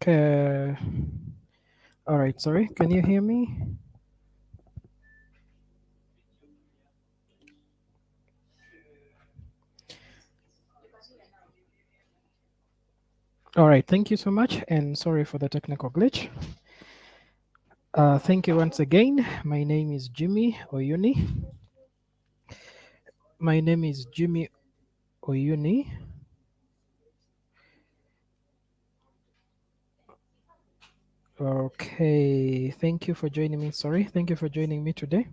All right, sorry. Can you hear me? All right, thank you so much, and sorry for the technical glitch. Thank you once again. My name is Jimmy Oyuni. My name is Jimmy Oyuni. Okay, thank you for joining me. Sorry, thank you for joining me today.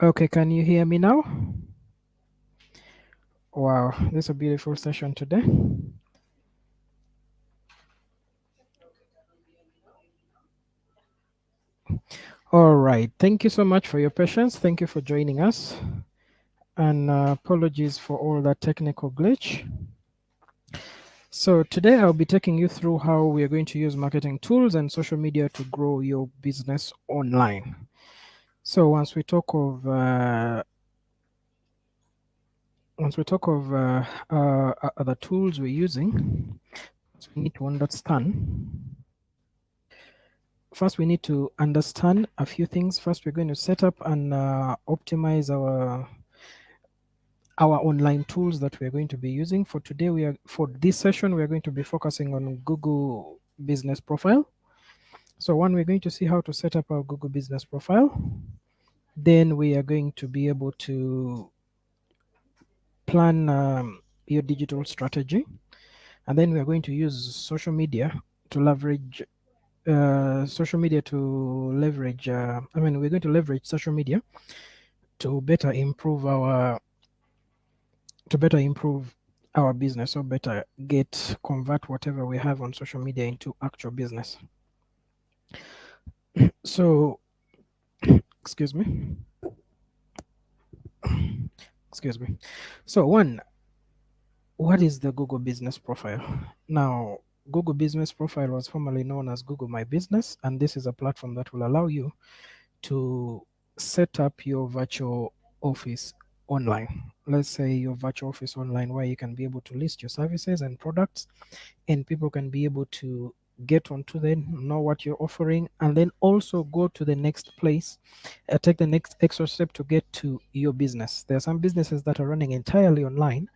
Okay, can you hear me now? Wow, this is a beautiful session today. All right, thank you so much for your patience. Thank you for joining us. And apologies for all that technical glitch. So today I'll be taking you through how we are going to use marketing tools and social media to grow your business online. So once we talk of other tools we're using, we need to understand. First, we need to understand a few things. First, we're going to set up and optimize our online tools that we're going to be using. For today, for this session, we're going to be focusing on Google Business Profile. So one, we're going to see how to set up our Google Business Profile. Then we are going to be able to plan your digital strategy. And then we are going to use social media to leverage we're going to leverage social media to better improve our business, or better convert whatever we have on social media into actual business. So excuse me. Excuse me. So one, what is the Google Business Profile? Now, Google Business Profile was formerly known as Google My Business, and this is a platform that will allow you to set up your virtual office online. Let's say your virtual office online, where you can be able to list your services and products, and people can be able to get onto them, know what you're offering, and then also go to the next place, take the next extra step to get to your business. There are some businesses that are running entirely online.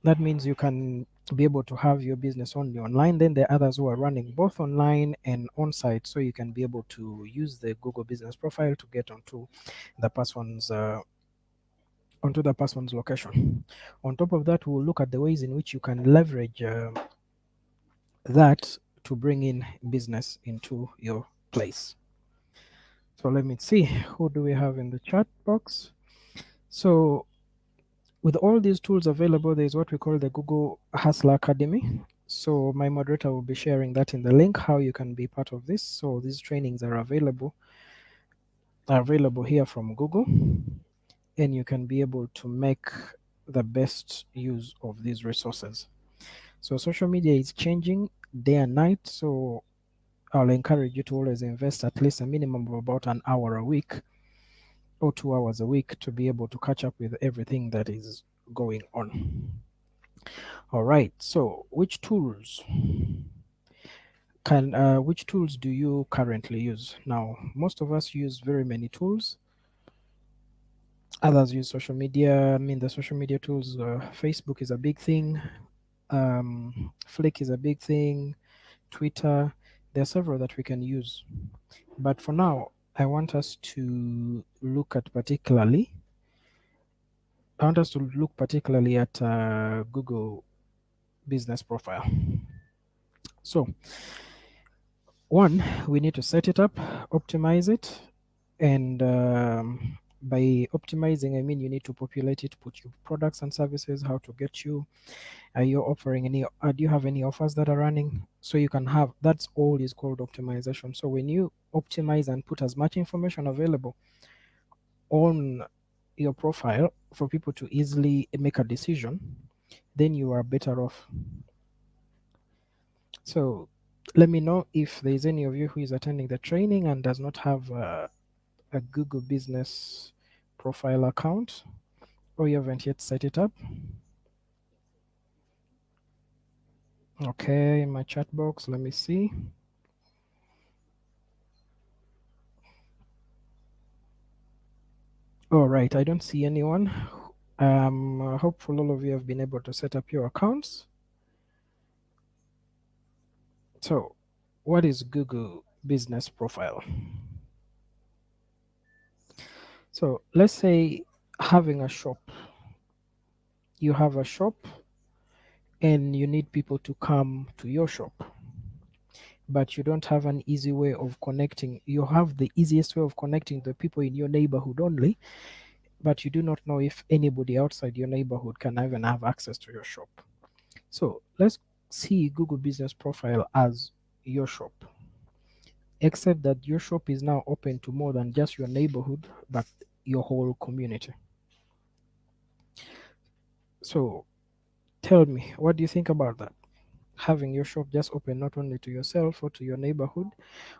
That means you can be able to have your business only online. Then there are others who are running both online and on site, so you can be able to use the Google Business Profile to get the person's onto the person's location. On top of that, we'll look at the ways in which you can leverage that to bring in business into your place. So let me see, who do we have in the chat box? So with all these tools available, there is what we call the Google Hustler Academy. So my moderator will be sharing that in the link, how you can be part of this. So these trainings are available here from Google, and you can be able to make the best use of these resources. So social media is changing. day and night. So I'll encourage you to always invest at least a minimum of about an hour a week or 2 hours a week to be able to catch up with everything that is going on. All right. So which tools do you currently use? Now, most of us use very many tools. Others use social media. I mean, the social media tools, Facebook is a big thing. Flick is a big thing. Twitter. There are several that we can use. But for now, I want us to look at particularly. I want us to look particularly at Google Business Profile. So, one, we need to set it up, optimize it, and by optimizing, I mean you need to populate it, put your products and services, how to get you. Are you offering any? Do you have any offers that are running? So you can have. That's all is called optimization. So when you optimize and put as much information available on your profile for people to easily make a decision, then you are better off. So let me know if there is any of you who is attending the training and does not have a Google Business Profile account, or you haven't yet set it up. Okay, in my chat box, let me see. All right, I don't see anyone. Hopefully all of you have been able to set up your accounts. So, what is Google Business Profile? So, let's say having a shop. You have a shop and you need people to come to your shop, but you don't have an easy way of connecting. You have the easiest way of connecting the people in your neighborhood only, but you do not know if anybody outside your neighborhood can even have access to your shop. So let's see Google Business Profile as your shop, except that your shop is now open to more than just your neighborhood, but your whole community. So tell me, what do you think about that? Having your shop just open not only to yourself or to your neighborhood,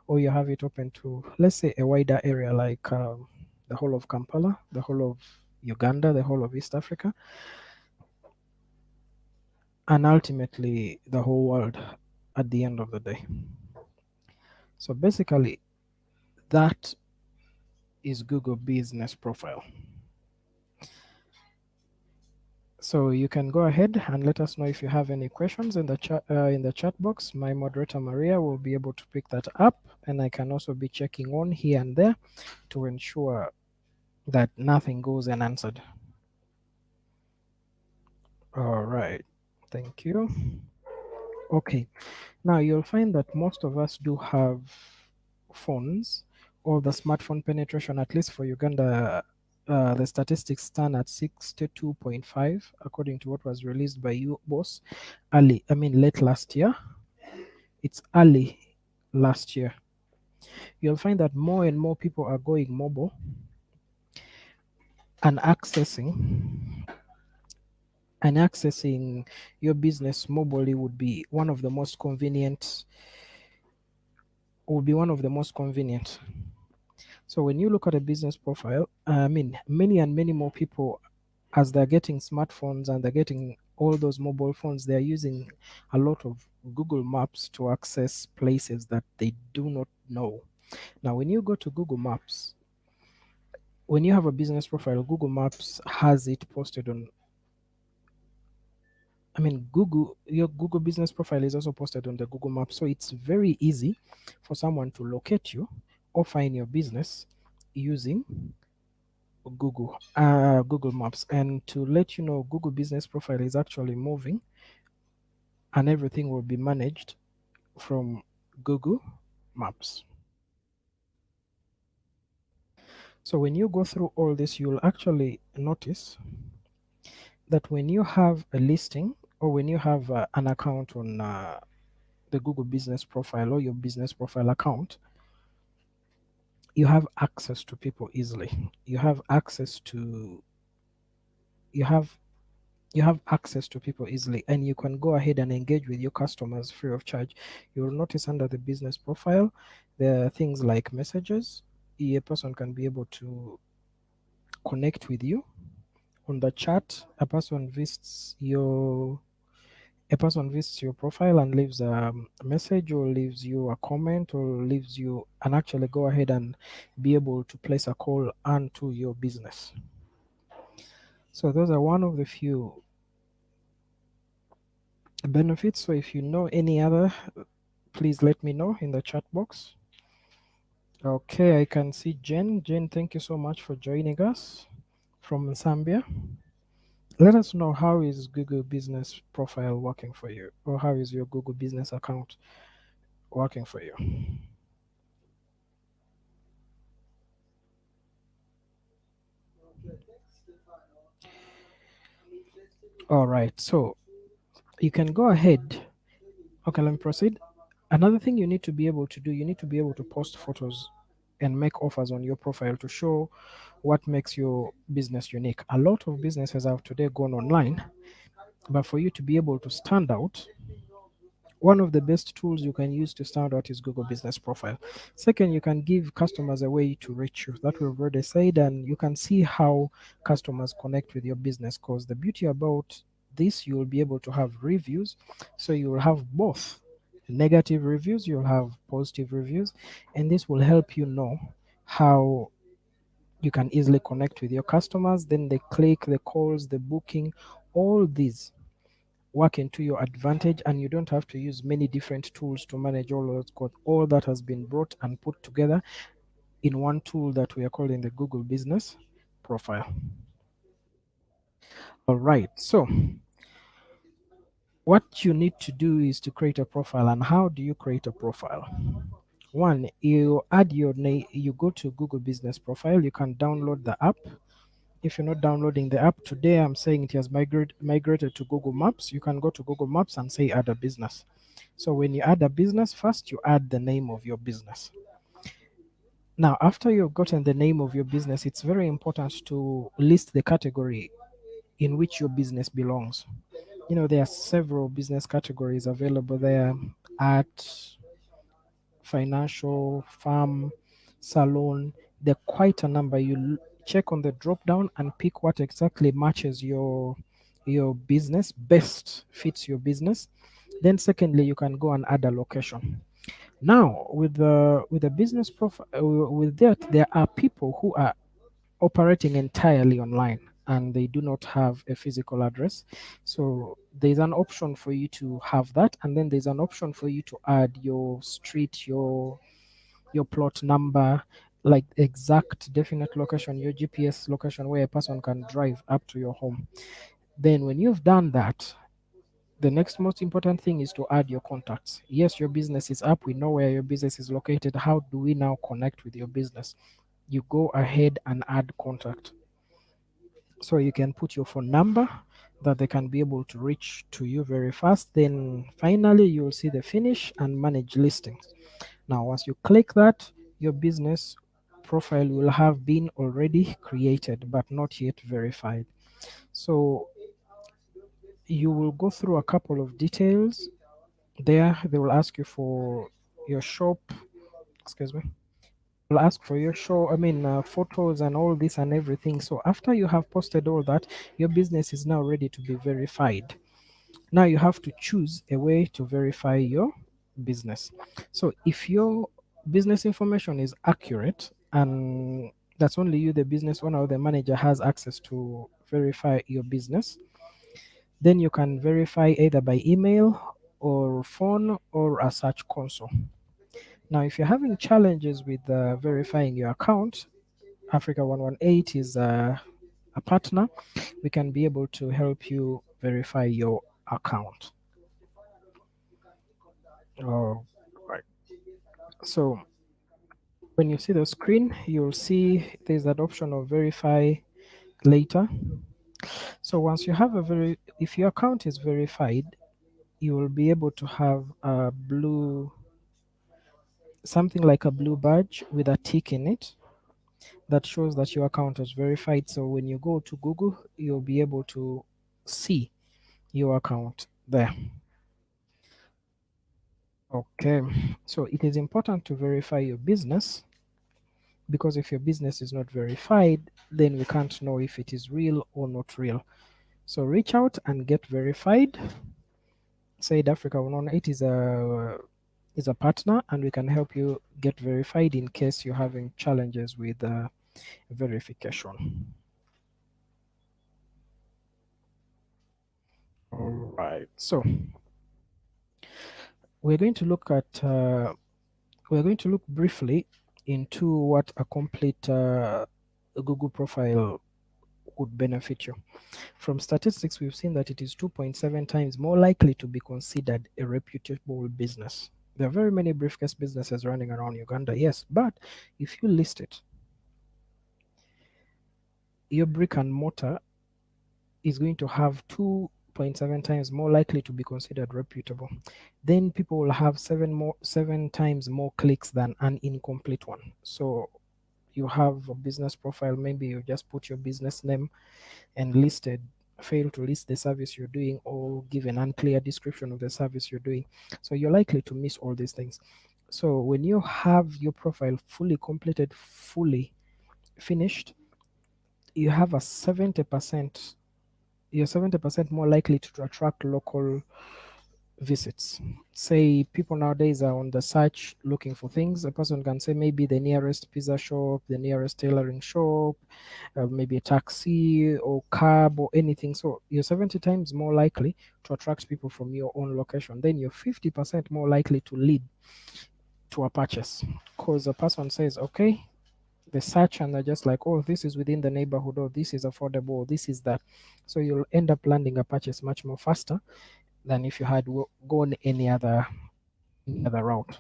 or you have it open to, let's say, a wider area like the whole of Kampala, the whole of Uganda, the whole of East Africa, and ultimately the whole world at the end of the day. So basically, that is Google Business Profile. So you can go ahead and let us know if you have any questions in the chat box. My moderator Maria will be able to pick that up, and I can also be checking on here and there to ensure that nothing goes unanswered. All right, thank you. Okay, now you'll find that most of us do have phones, or the smartphone penetration, at least for Uganda, the statistics stand at 62.5, according to what was released by you, boss, late last year. It's early last year. You'll find that more and more people are going mobile and accessing your business mobily would be one of the most convenient. So when you look at a business profile, many and many more people, as they're getting smartphones and they're getting all those mobile phones, they're using a lot of Google Maps to access places that they do not know. Now, when you go to Google Maps, when you have a business profile, Google Maps has it posted on. Your Google business profile is also posted on the Google Maps, so it's very easy for someone to locate you or find your business using Google Maps. And to let you know, Google Business Profile is actually moving, and everything will be managed from Google Maps. So when you go through all this, you'll actually notice that when you have a listing or when you have an account on the Google Business Profile or your business profile account, you have access to people easily. You have You have access to people easily, and you can go ahead and engage with your customers free of charge. You will notice under the business profile there are things like messages. A person can be able to connect with you on the chat. A person visits your profile and leaves a message, or leaves you a comment, or leaves you and actually go ahead and be able to place a call onto your business. So those are one of the few benefits. So if you know any other, please let me know in the chat box. Okay, I can see Jen. Jen, thank you so much for joining us from Zambia. Let us know, how is Google Business Profile working for you, or how is your Google Business account working for you? All right, so you can go ahead. Okay, let me proceed. Another thing you need to be able to do, you need to be able to post photos and make offers on your profile to show what makes your business unique. A lot of businesses have today gone online, but for you to be able to stand out, one of the best tools you can use to stand out is Google Business Profile. Second, you can give customers a way to reach you. That we've already said, and you can see how customers connect with your business. Because the beauty about this, you will be able to have reviews. So you will have both negative reviews, you'll have positive reviews, and this will help you know how you can easily connect with your customers. Then the click, the calls, the booking, all these work into your advantage, and you don't have to use many different tools to manage all of that. All that has been brought and put together in one tool that we are calling the Google Business Profile. All right, so what you need to do is to create a profile. And how do you create a profile? One, you add your name, you go to Google Business Profile, you can download the app. If you're not downloading the app today, I'm saying it has migrated to Google Maps. You can go to Google Maps and say add a business. So when you add a business, first you add the name of your business. Now, after you've gotten the name of your business, it's very important to list the category in which your business belongs. There are several business categories available there: art, financial, farm, salon. There are quite a number. You check on the drop down and pick what exactly matches your business, best fits your business. Then secondly, you can go and add a location. Now, with the business profile, with that, there are people who are operating entirely online and they do not have a physical address. So there's an option for you to have that, and then there's an option for you to add your street, your plot number, like exact definite location, your GPS location where a person can drive up to your home. Then when you've done that, the next most important thing is to add your contacts. Yes, your business is up. We know where your business is located. How do we now connect with your business? You go ahead and add contact. So you can put your phone number that they can be able to reach to you very fast. Then finally, you'll see the finish and manage listings. Now, once you click that, your business profile will have been already created but not yet verified. So you will go through a couple of details there. They will ask you for your shop, excuse me, will ask for your show, photos and all this and everything. So after you have posted all that, your business is now ready to be verified. Now you have to choose a way to verify your business. So if your business information is accurate, and that's only you, the business owner or the manager, has access to verify your business, then you can verify either by email or phone or a search console. Now, if you're having challenges with verifying your account, Africa118 is a partner. We can be able to help you verify your account. Oh, right. So when you see the screen, you'll see there's that option of verify later. So once you have if your account is verified, you will be able to have a something like a blue badge with a tick in it that shows that your account is verified. So when you go to Google, you'll be able to see your account there. Okay, so it is important to verify your business, because if your business is not verified, then we can't know if it is real or not real. So reach out and get verified. Said Africa 108 is a partner, and we can help you get verified in case you're having challenges with verification. All right. So we're going to look at we're going to look briefly into what a complete Google profile would benefit you. From statistics, we've seen that it is 2.7 times more likely to be considered a reputable business. There are very many briefcase businesses running around Uganda, yes, but if you list it, your brick and mortar is going to have 2.7 times more likely to be considered reputable. Then people will have 7 times more clicks than an incomplete one. So you have a business profile, maybe you just put your business name and listed, fail to list the service you're doing, or give an unclear description of the service you're doing. So you're likely to miss all these things. So when you have your profile fully completed, fully finished, you have a 70%, you're 70% more likely to attract local visits. Say people nowadays are on the search looking for things. A person can say maybe the nearest pizza shop, the nearest tailoring shop, maybe a taxi or cab or anything. So you're 70 times more likely to attract people from your own location. Then you're 50% more likely to lead to a purchase, because a person says, okay, they search and they're just like, oh, this is within the neighborhood, or this is affordable, or this is that. So you'll end up landing a purchase much more faster than if you had gone any other route.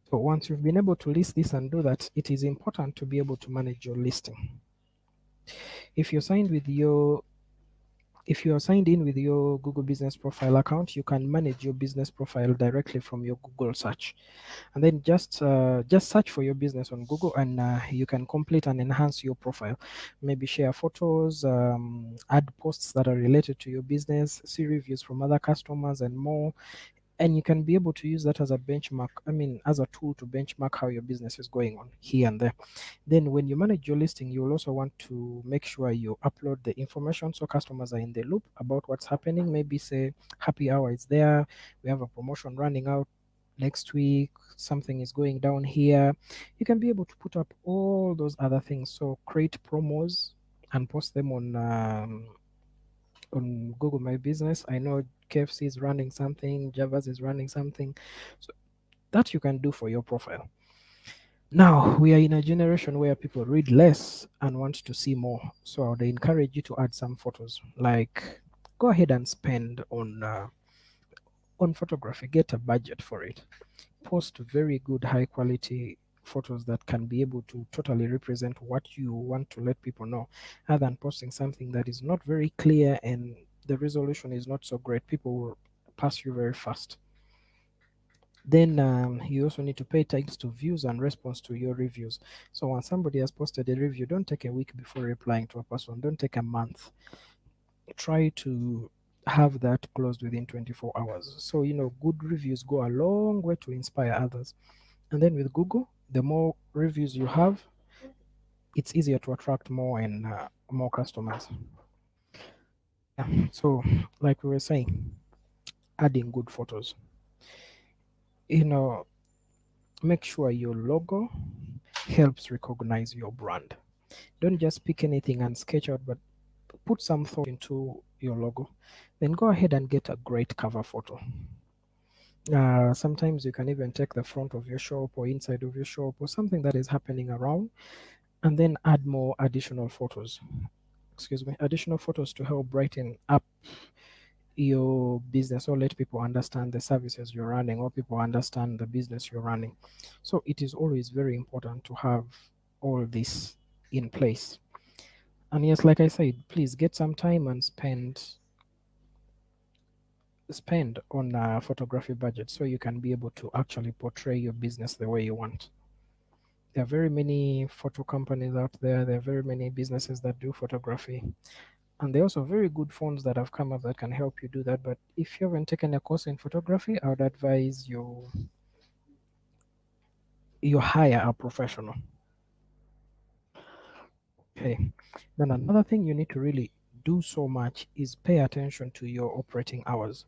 So once you've been able to list this and do that, it is important to be able to manage your listing. If you're signed with your if you are signed in with your Google Business Profile account, you can manage your business profile directly from your Google search, and then just search for your business on Google, and you can complete and enhance your profile. Maybe share photos, add posts that are related to your business, see reviews from other customers, and more. And you can be able to use that as a benchmark, I mean, as a tool to benchmark how your business is going on here and there. Then when you manage your listing, you will also want to make sure you upload the information so customers are in the loop about what's happening. Maybe say happy hour is there, we have a promotion running out next week, something is going down here. You can be able to put up all those other things. So create promos and post them on Google My Business. I know KFC is running something, Javas is running something. So that you can do for your profile. Now, we are in a generation where people read less and want to see more. So I would encourage you to add some photos. Like, go ahead and spend on photography. Get a budget for it. Post very good, high quality photos that can be able to totally represent what you want to let people know, other than posting something that is not very clear and the resolution is not so great. People will pass you very fast. Then you also need to pay attention to views and response to your reviews. So when somebody has posted a review, don't take a week before replying to a person. Don't take a month. Try to have that closed within 24 hours. So, good reviews go a long way to inspire others. And then with Google, the more reviews you have, it's easier to attract more and more customers. Yeah. So, like we were saying, adding good photos. You know, make sure your logo helps recognize your brand. Don't just pick anything and sketch out, but put some thought into your logo. Then go ahead and get a great cover photo. Sometimes you can even take the front of your shop or inside of your shop or something that is happening around, and then add more additional photos. Excuse me, additional photos to help brighten up your business, or let people understand the services you're running, or people understand the business you're running. So it is always very important to have all this in place. And yes, like I said, please get some time and spend on a photography budget so you can be able to actually portray your business the way you want. There are very many photo companies out there. There are very many businesses that do photography. And there are also very good phones that have come up that can help you do that. But if you haven't taken a course in photography, I would advise you hire a professional. Okay. Then another thing you need to really do so much is pay attention to your operating hours.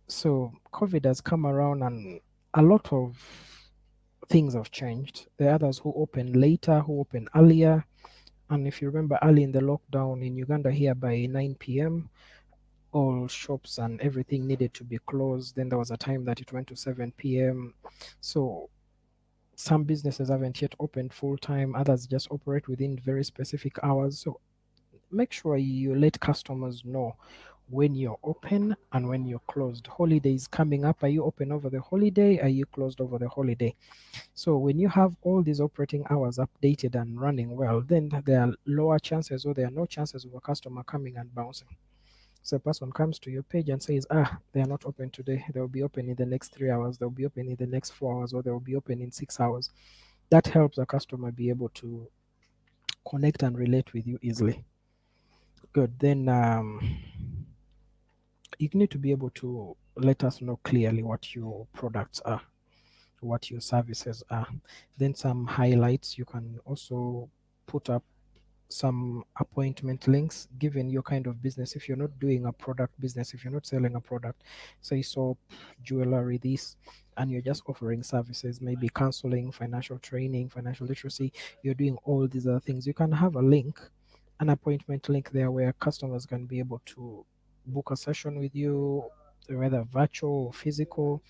So COVID has come around and a lot of things have changed. There are others who open later, who open earlier. And if you remember early in the lockdown in Uganda here by 9 p.m., all shops and everything needed to be closed. Then there was a time that it went to 7 p.m. So some businesses haven't yet opened full time, others just operate within very specific hours. So make sure you let customers know when you're open and when you're closed. Holidays coming up. Are you open over the holiday? Are you closed over the holiday? So when you have all these operating hours updated and running well, then there are lower chances or there are no chances of a customer coming and bouncing. So a person comes to your page and says, they are not open today. They'll be open in the next 3 hours. They'll be open in the next 4 hours, or they'll be open in 6 hours. That helps a customer be able to connect and relate with you easily. Good. Then you need to be able to let us know clearly what your products are, what your services are. Then some highlights. You can also put up some appointment links given your kind of business. If you're not doing a product business, if you're not selling a product, say soap, jewelry, this, and you're just offering services, maybe counseling, financial training, financial literacy, you're doing all these other things, you can have a link, an appointment link there where customers can be able to book a session with you, whether virtual or physical,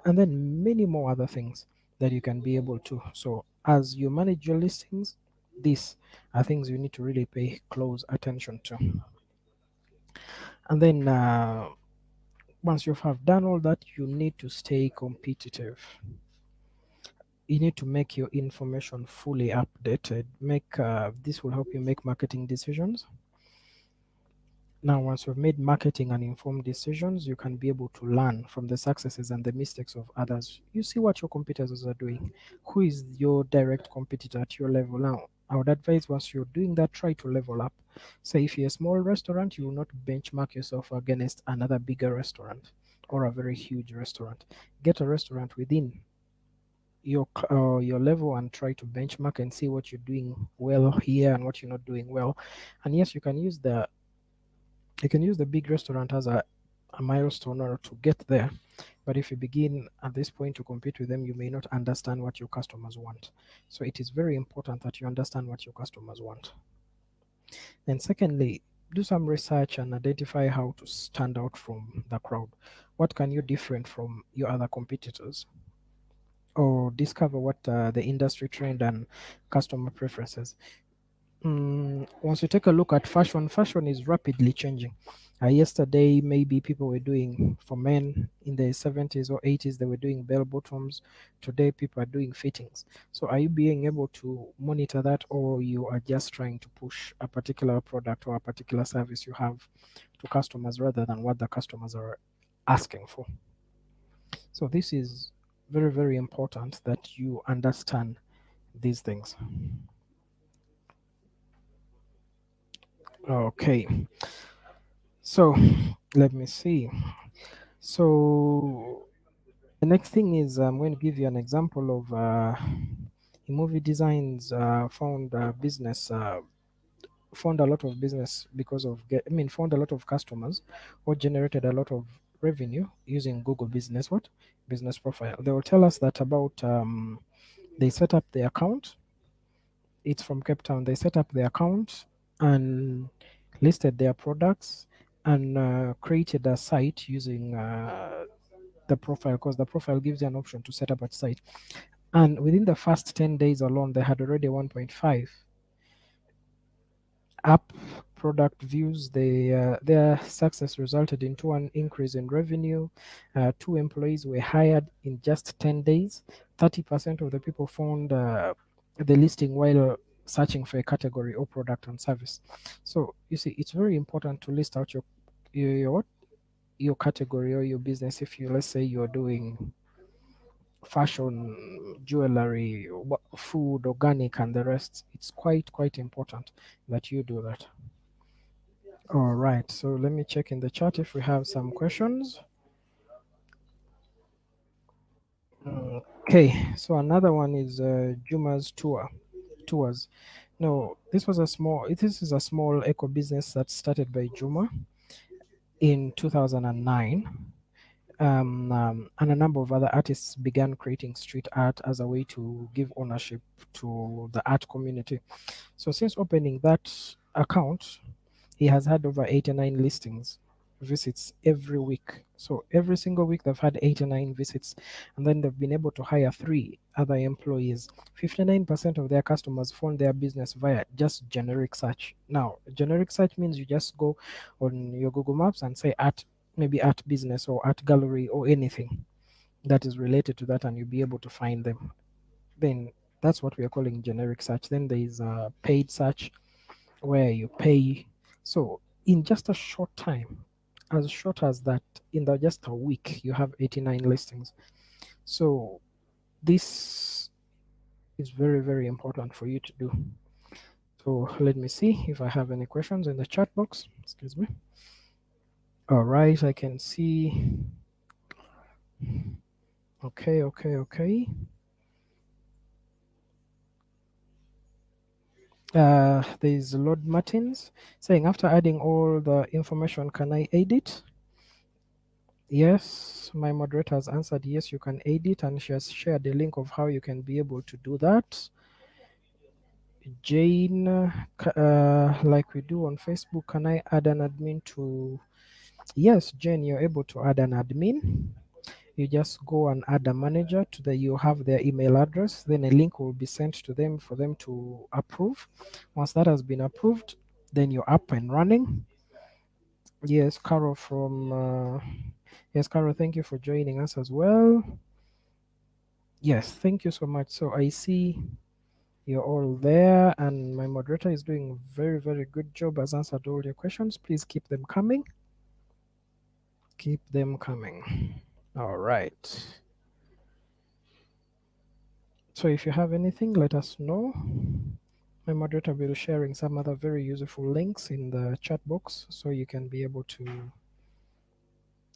and then many more other things that you can be able to. So as you manage your listings, these are things you need to really pay close attention to. And then once you have done all that, you need to stay competitive. You need to make your information fully updated. Make this will help you make marketing decisions. Now, once you've made marketing and informed decisions, you can be able to learn from the successes and the mistakes of others. You see what your competitors are doing. Who is your direct competitor at your level? Now, I would advise once you're doing that, try to level up. Say, if you're a small restaurant, you will not benchmark yourself against another bigger restaurant or a very huge restaurant. Get a restaurant within your level and try to benchmark and see what you're doing well here and what you're not doing well. And yes, you can use the big restaurant as a milestone or to get there. But if you begin at this point to compete with them, you may not understand what your customers want. So it is very important that you understand what your customers want. And secondly, do some research and identify how to stand out from the crowd. What can you different from your other competitors? Or discover what the industry trend and customer preferences. Once you take a look at fashion, fashion is rapidly changing. Yesterday, maybe people were doing, for men in the 70s or 80s, they were doing bell bottoms. Today, people are doing fittings. So, are you being able to monitor that, or you are just trying to push a particular product or a particular service you have to customers rather than what the customers are asking for? So, this is very, very important that you understand these things. Okay. So let me see. So the next thing is I'm going to give you an example of movie designs found a lot of business because of found a lot of customers or generated a lot of revenue using Google Business business profile. They will tell us that about they set up the account. It's from Cape Town. They set up the account and listed their products and created a site using the profile, because the profile gives you an option to set up a site. And within the first 10 days alone, they had already 1.5 app product views. Their success resulted into an increase in revenue. 2 employees were hired in just 10 days. 30% of the people found the listing while searching for a category or product and service. So you see, it's very important to list out your category or your business. If you, let's say, you're doing fashion, jewelry, food, organic, and the rest, it's quite important that you do that. All right, so let me check in the chat if we have some questions. Okay, so another one is Juma's tours. No, this is a small eco business that started by Juma in 2009. And a number of other artists began creating street art as a way to give ownership to the art community. So since opening that account, he has had over 89 listings visits every week. So every single week they've had 89 visits, and then they've been able to hire three other employees. 59% of their customers found their business via just generic search. Now, generic search means you just go on your Google Maps and say art, maybe art business or art gallery or anything that is related to that, and you'll be able to find them. Then that's what we are calling generic search. Then there is a paid search where you pay. So in just a short time, as short as that, in just a week, you have 89 listings. So this is very, very important for you to do. So let me see if I have any questions in the chat box. Excuse me. All right, I can see. Okay. There's Lord Martins saying, after adding all the information, can I edit? Yes, my moderator has answered yes, you can edit, and she has shared the link of how you can be able to do that. Jane, like we do on Facebook, can I add an admin to? Yes, Jane, you're able to add an admin. You just go and add a manager to you have their email address, then a link will be sent to them for them to approve. Once that has been approved, then you're up and running. Yes, Carol yes, Carol, thank you for joining us as well. Yes, thank you so much. So I see you're all there, and my moderator is doing a very, very good job, has answered all your questions. Please keep them coming. Keep them coming. All right. So if you have anything, let us know. My moderator will be sharing some other very useful links in the chat box so you can be able to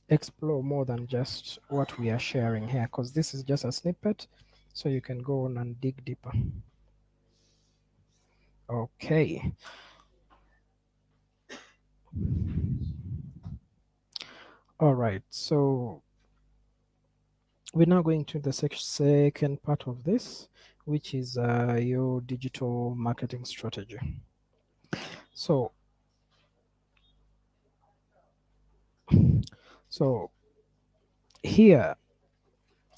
explore more than just what we are sharing here, because this is just a snippet, so you can go on and dig deeper. Okay. All right. So we're now going to the second part of this, which is your digital marketing strategy. So here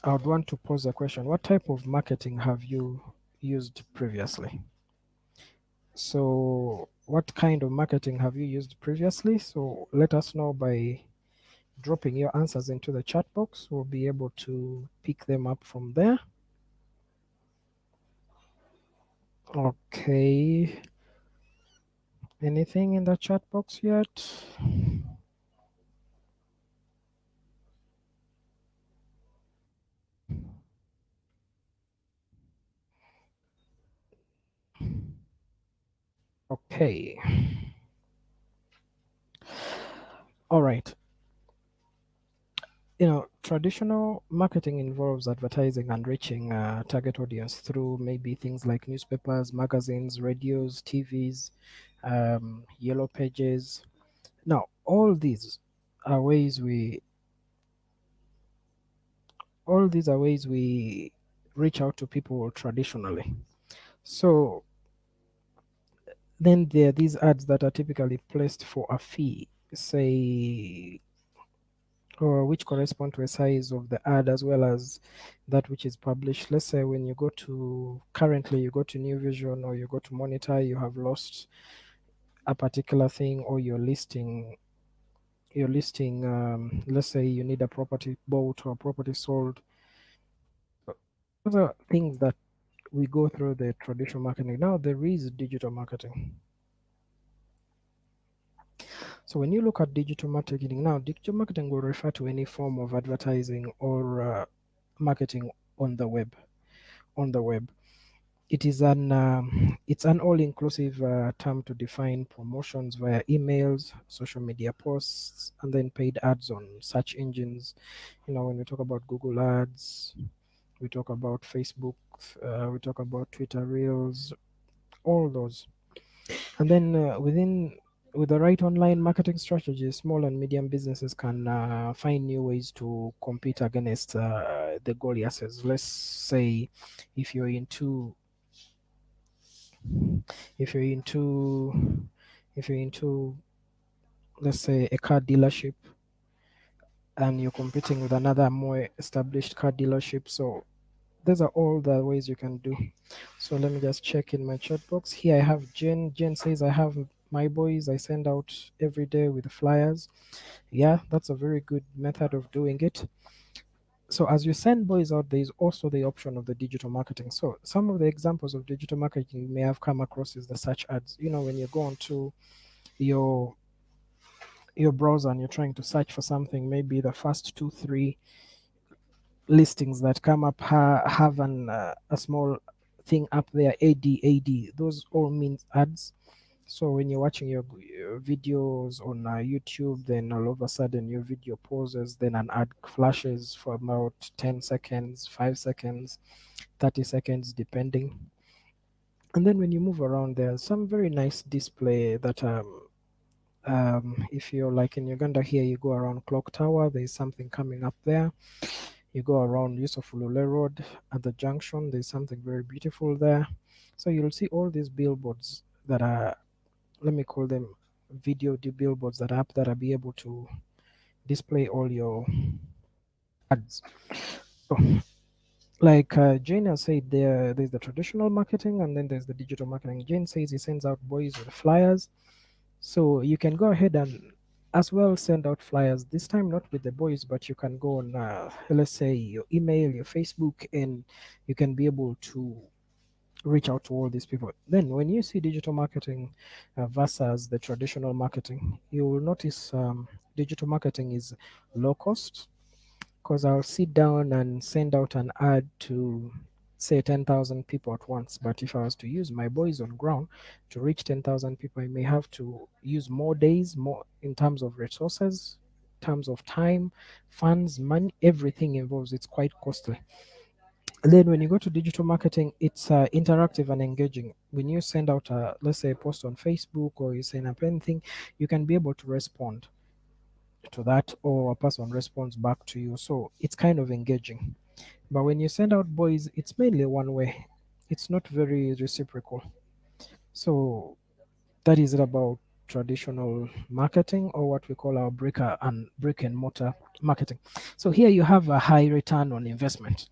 I would want to pose a question. What type of marketing have you used previously? So what kind of marketing have you used previously? So let us know by dropping your answers into the chat box. We'll be able to pick them up from there. Okay. Anything in the chat box yet? Okay. All right. Traditional marketing involves advertising and reaching a target audience through maybe things like newspapers, magazines, radios, TVs, yellow pages. Now, are ways we all these are ways we reach out to people traditionally. So then there are these ads that are typically placed for a fee, say, or which correspond to a size of the ad as well as that which is published. Let's say when you currently you go to New Vision or you go to Monitor, you have lost a particular thing, or you're listing, let's say you need a property bought or a property sold. So those are things that we go through the traditional marketing. Now there is digital marketing. So when you look at digital marketing, now digital marketing will refer to any form of advertising or marketing on the web. On the web. It's an all-inclusive term to define promotions via emails, social media posts, and then paid ads on search engines. When we talk about Google Ads, we talk about Facebook, we talk about Twitter Reels, all those. And then with the right online marketing strategies, small and medium businesses can find new ways to compete against the Goliaths. Let's say if you're into if you're into if you're into let's say a car dealership, and you're competing with another more established car dealership. So those are all the ways you can do. So let me just check in my chat box. Here I have Jen. Jen says, I have my boys I send out every day with flyers. Yeah, that's a very good method of doing it. So as you send boys out, there is also the option of the digital marketing. So some of the examples of digital marketing you may have come across is the search ads. When you go onto your your browser and you're trying to search for something, maybe the first two, three listings that come up have a small thing up there, ad. Those all means ads. So when you're watching your videos on YouTube, then all of a sudden your video pauses, then an ad flashes for about 10 seconds, 5 seconds, 30 seconds, depending. And then when you move around, there's some very nice display that if you're like in Uganda here, you go around Clock Tower, there's something coming up there. You go around Yusuf Ulule Road at the junction, there's something very beautiful there. So you'll see all these billboards that are, let me call them billboards that are up that are be able to display all your ads. So, like Jane has said, there's the traditional marketing and then there's the digital marketing. Jane says he sends out boys with flyers. So you can go ahead and as well send out flyers, this time not with the boys, but you can go on, let's say, your email, your Facebook, and you can be able to reach out to all these people. Then, when you see digital marketing versus the traditional marketing, you will notice digital marketing is low cost because I'll sit down and send out an ad to say 10,000 people at once. But if I was to use my boys on ground to reach 10,000 people, I may have to use more days, more in terms of resources, terms of time, funds, money, everything involves. It's quite costly. And then when you go to digital marketing, it's interactive and engaging. When you send out, let's say, a post on Facebook or you send up anything, you can be able to respond to that or a person responds back to you. So it's kind of engaging. But when you send out boys, it's mainly one way. It's not very reciprocal. So that is it about traditional marketing or what we call our brick and mortar marketing. So here you have a high return on investment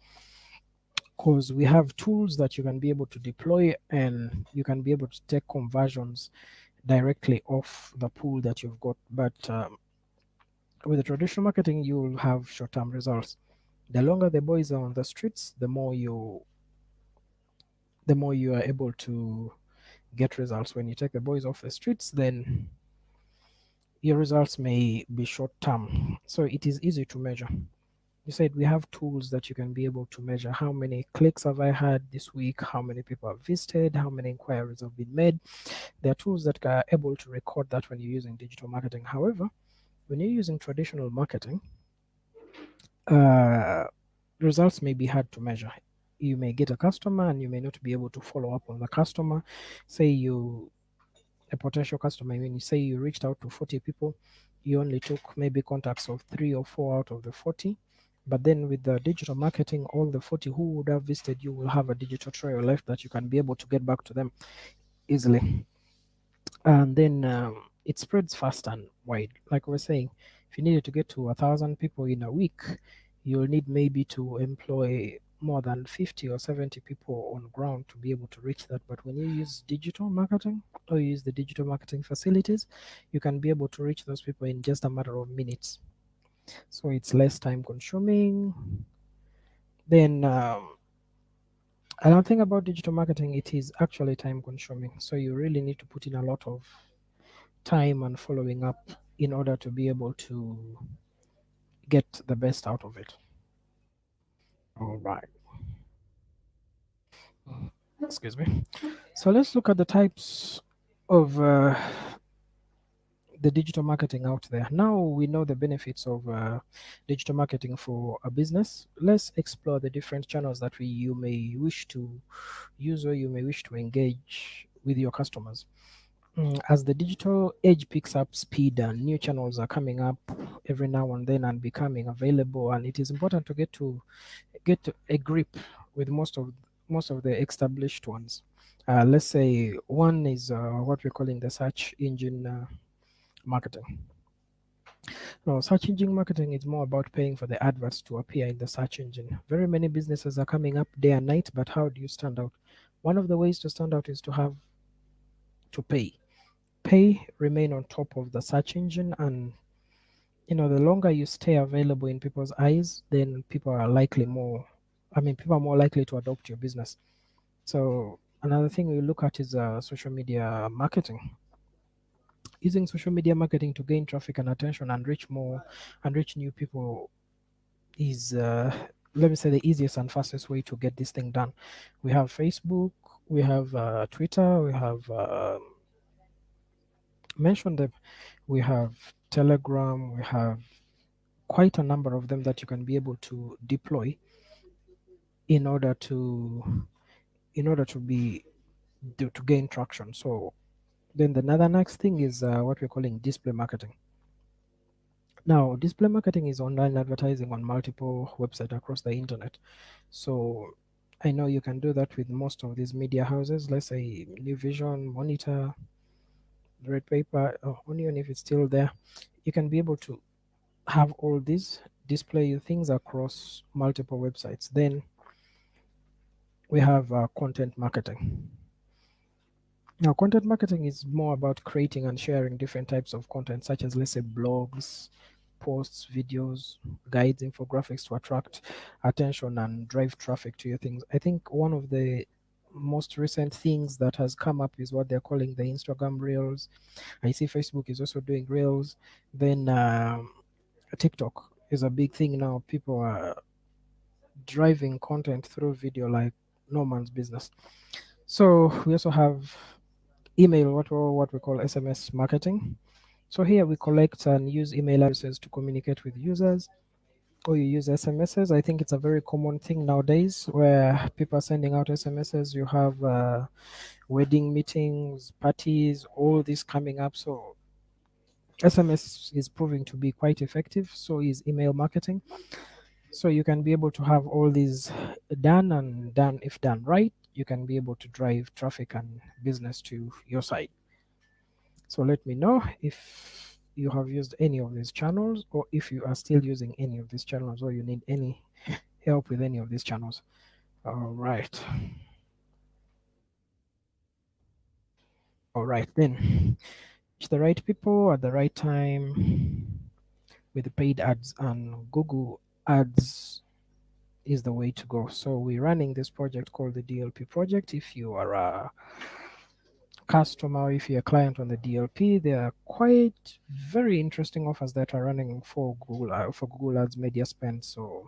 because we have tools that you can be able to deploy and you can be able to take conversions directly off the pool that you've got. But with the traditional marketing, you'll have short-term results. The longer the boys are on the streets, the more you are able to get results. When you take the boys off the streets, then your results may be short-term. So it is easy to measure. You said we have tools that you can be able to measure how many clicks have I had this week, how many people have visited, how many inquiries have been made. There are tools that are able to record that when you're using digital marketing. However, when you're using traditional marketing, uh, results may be hard to measure. You may get a customer and you may not be able to follow up on the customer. Say a potential customer, when you say you reached out to 40 people, you only took maybe contacts of 3 or 4 out of the 40. But then with the digital marketing, all the 40 who would have visited you will have a digital trail left that you can be able to get back to them easily. And then it spreads fast and wide. Like we are saying, if you needed to get to 1,000 people in a week, you'll need maybe to employ more than 50 or 70 people on ground to be able to reach that. But when you use digital marketing or you use the digital marketing facilities, you can be able to reach those people in just a matter of minutes. So it's less time consuming. Then another thing about digital marketing, it is actually time consuming. So you really need to put in a lot of time and following up in order to be able to get the best out of it. All right. Excuse me. So let's look at the types of the digital marketing out there. Now we know the benefits of digital marketing for a business. Let's explore the different channels that you may wish to use or you may wish to engage with your customers. As the digital age picks up speed and new channels are coming up every now and then and becoming available, and it is important to get a grip with most of the established ones. Let's say one is what we're calling the search engine marketing. Now, search engine marketing is more about paying for the adverts to appear in the search engine. Very many businesses are coming up day and night, but how do you stand out? One of the ways to stand out is to pay. Pay, remain on top of the search engine, and the longer you stay available in people's eyes, then people are more likely to adopt your business. So another thing we look at is social media marketing. Using social media marketing to gain traffic and attention and reach new people is, let me say, the easiest and fastest way to get this thing done. We have Facebook, we have Twitter, we have mentioned them, we have Telegram, we have quite a number of them that you can be able to deploy in order to be to gain traction. So then the another next thing is what we're calling display marketing. Now, display marketing is online advertising on multiple websites across the internet. So I know you can do that with most of these media houses. Let's say New Vision, Monitor, Red Paper, or Onion, if it's still there. You can be able to have all these display your things across multiple websites. Then we have content marketing. Now, content marketing is more about creating and sharing different types of content, such as, let's say, blogs, posts, videos, guides, infographics to attract attention and drive traffic to your things. I think one of the most recent things that has come up is what they're calling the Instagram Reels. I see Facebook is also doing Reels. Then TikTok is a big thing now. People are driving content through video like no man's business. So we also have email, what we call SMS marketing. So here we collect and use email addresses to communicate with users, or you use SMSs. I think it's a very common thing nowadays where people are sending out SMSs. You have wedding meetings, parties, all this coming up. So SMS is proving to be quite effective. So is email marketing. So you can be able to have all these done, and done if done right, you can be able to drive traffic and business to your site. So let me know if you have used any of these channels, or if you are still using any of these channels, or you need any help with any of these channels. All right. All right, then. Reach the right people at the right time with the paid ads, and Google Ads is the way to go. So we're running this project called the DLP project. If you are a customer, if you're a client on the DLP, there are quite very interesting offers that are running for Google Ads media spend. So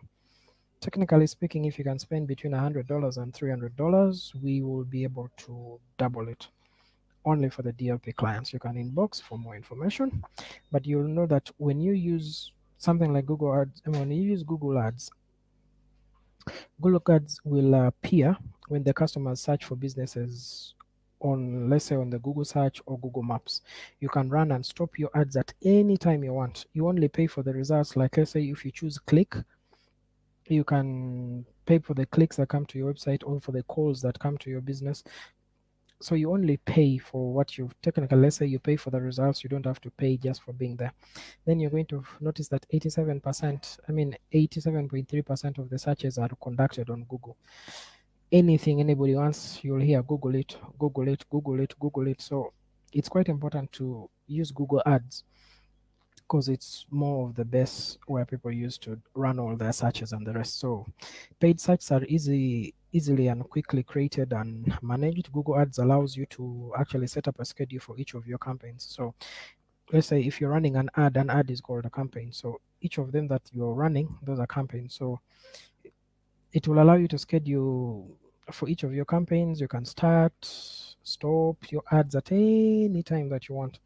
technically speaking, if you can spend between $100 and $300, we will be able to double it only for the DLP clients. You can inbox for more information, but you'll know that when you use something like Google Ads, and when you use Google Ads will appear when the customers search for businesses on, let's say, on the Google search or Google Maps. You can run and stop your ads at any time you want. You only pay for the results. Like, let's say if you choose click, you can pay for the clicks that come to your website or for the calls that come to your business. So you only pay for what you've technically, let's say you pay for the results, you don't have to pay just for being there. Then you're going to notice that 87.3% of the searches are conducted on Google. Anything anybody wants, you'll hear Google it, Google it, Google it, Google it. So it's quite important to use Google Ads because it's more of the best where people use to run all their searches and the rest. So paid searches are easily and quickly created and managed. Google Ads allows you to actually set up a schedule for each of your campaigns. So let's say if you're running an ad is called a campaign. So each of them that you're running, those are campaigns. So it will allow you to schedule For each of your campaigns, you can start, stop your ads at any time that you want,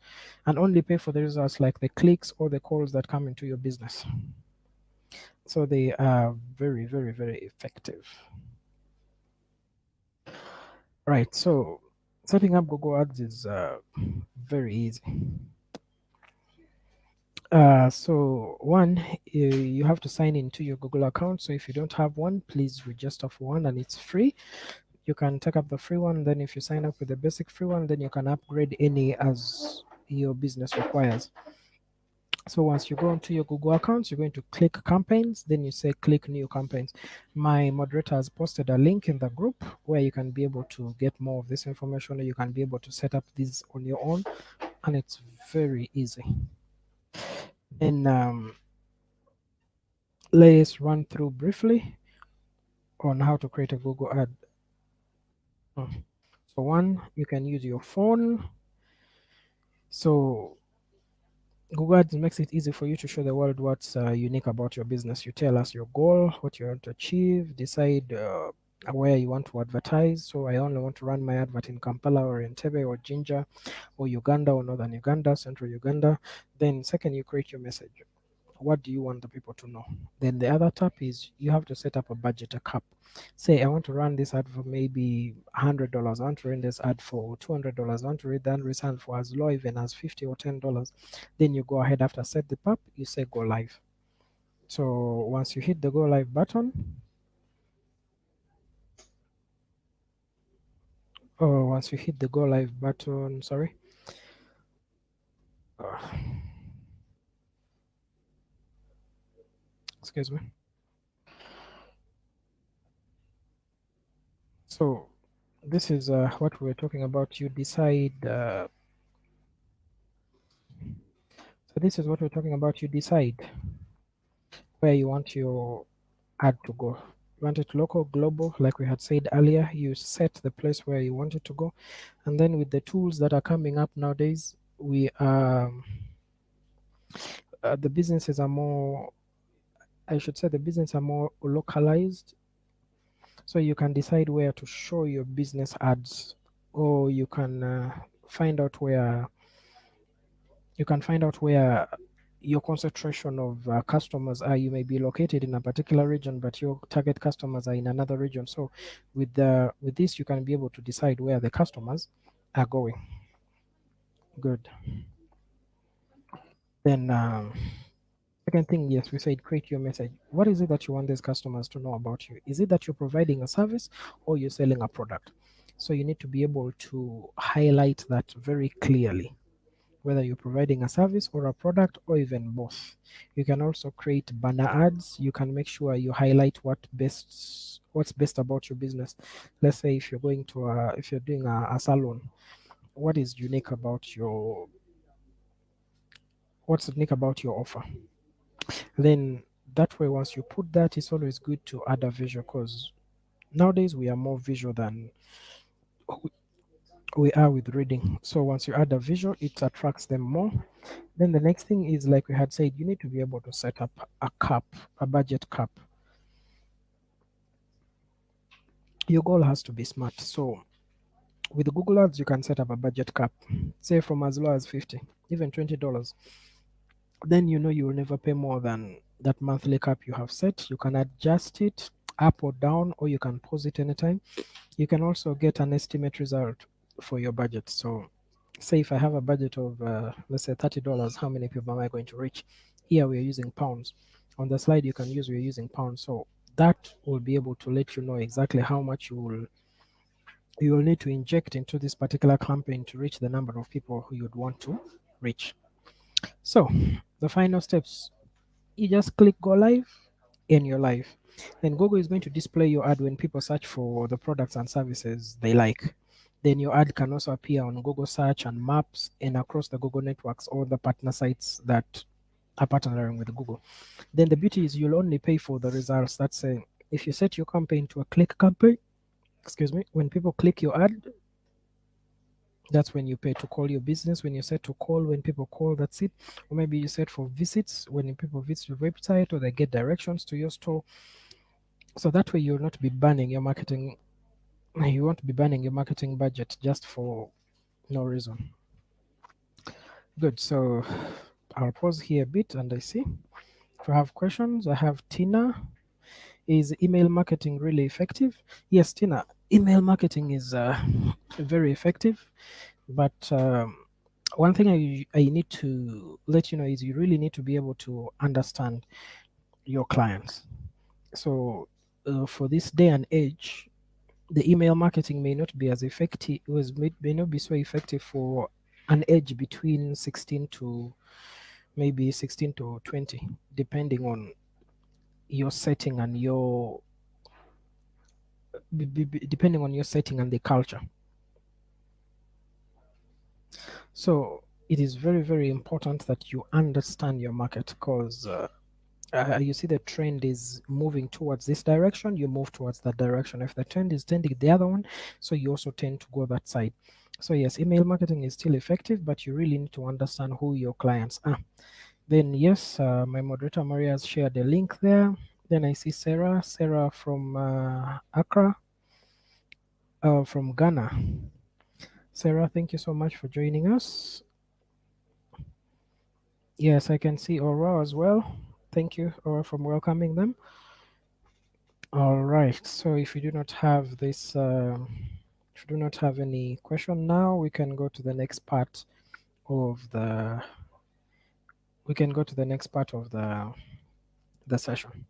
and only pay for the results like the clicks or the calls that come into your business. So they are very, very, very effective. Right. So setting up Google Ads is very easy. So one, you have to sign into your Google account. So if you don't have one, please register for one, and it's free. You can take up the free one. Then if you sign up with the basic free one, then you can upgrade any as your business requires. So once you go into your Google accounts, you're going to click campaigns, then you say click new campaigns. My moderator has posted a link in the group where you can be able to get more of this information, or you can be able to set up this on your own, and it's very easy. And let's run through briefly on how to create a Google ad. So one, you can use your phone. So Google Ads makes it easy for you to show the world what's unique about your business. You tell us your goal, what you want to achieve, decide where you want to advertise. So I only want to run my advert in Kampala or Entebbe or Jinja or Uganda or Northern Uganda, Central Uganda. Then second, you create your message. What do you want the people to know? Then the other tab is you have to set up a budget, a cap. Say I want to run this ad for maybe $100. I want to run this ad for $200. I want to read that ad for as low even as 50 or $10. Then you go ahead after set the pub, you say go live. So once you hit the go live button, or once you hit the go live button, sorry. Uh, excuse me. So this is what we're talking about. You decide. So this is what we're talking about. You decide where you want your ad to go. You want it local, global, like we had said earlier. You set the place where you want it to go, and then with the tools that are coming up nowadays, we the businesses are more. I should say the business are more localized, so you can decide where to show your business ads, or you can find out where your concentration of customers are. You may be located in a particular region, but your target customers are in another region. So with this, you can be able to decide where the customers are going. Good. Then second thing, yes, we said create your message. What is it that you want these customers to know about you? Is it that you're providing a service or you're selling a product? So you need to be able to highlight that very clearly, whether you're providing a service or a product or even both. You can also create banner ads. You can make sure you highlight what's best about your business. Let's say if you're doing a salon, what is unique about what's unique about your offer? Then that way, once you put that, it's always good to add a visual, because nowadays we are more visual than we are with reading. So once you add a visual, it attracts them more. Then the next thing is, like we had said, you need to be able to set up a cap, a budget cap. Your goal has to be smart. So with Google Ads, you can set up a budget cap, say from as low as 50, even $20. Then you know you will never pay more than that monthly cap you have set. You can adjust it up or down, or you can pause it anytime. You can also get an estimate result for your budget. So say if I have a budget of let's say $30, how many people am I going to reach? Here we are using pounds. On the slide you can use we're using pounds. So that will be able to let you know exactly how much you will need to inject into this particular campaign to reach the number of people who you'd want to reach. So the final steps, you just click go live and you're live. Then Google is going to display your ad when people search for the products and services they like. Then your ad can also appear on Google search and maps and across the Google networks or the partner sites that are partnering with Google. Then the beauty is you'll only pay for the results. That's if you set your campaign to a click campaign, excuse me, when people click your ad, that's when you pay to call your business. When you set to call, when people call, that's it. Or maybe you set for visits, when people visit your website or they get directions to your store. So that way you'll not be burning your marketing You won't be burning your marketing budget just for no reason. Good. So I'll pause here a bit and I see. If you have questions, I have Tina. Is email marketing really effective? Yes, Tina. Email marketing is very effective, but one thing I need to let you know is you really need to be able to understand your clients. So for this day and age, the email marketing may not be as effective, may not be so effective for an age between 16 to maybe 16 to 20, depending on your setting and your depending on your setting and the culture. So it is very, very important that you understand your market because you see the trend is moving towards this direction, you move towards that direction. If the trend is tending the other one, so you also tend to go that side. So yes, email marketing is still effective, but you really need to understand who your clients are. Then yes, my moderator Maria has shared a link there. Then I see Sarah from Accra, from Ghana. Sarah, thank you so much for joining us. Yes, I can see Aura as well. Thank you, Aura, for welcoming them. All right. So if you do not have this, if you do not have any question now, we can go to the next part of the. We can go to the next part of the session.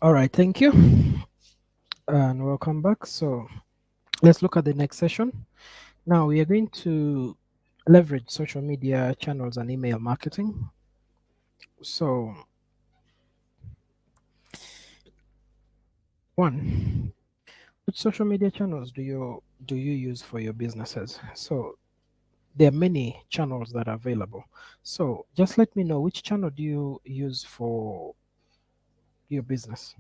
All right. Thank you, and welcome back. So let's look at the next session. Now we are going to leverage social media channels and email marketing. So one, which social media channels do you use for your businesses? So there are many channels that are available. So just let me know, which channel do you use for your business?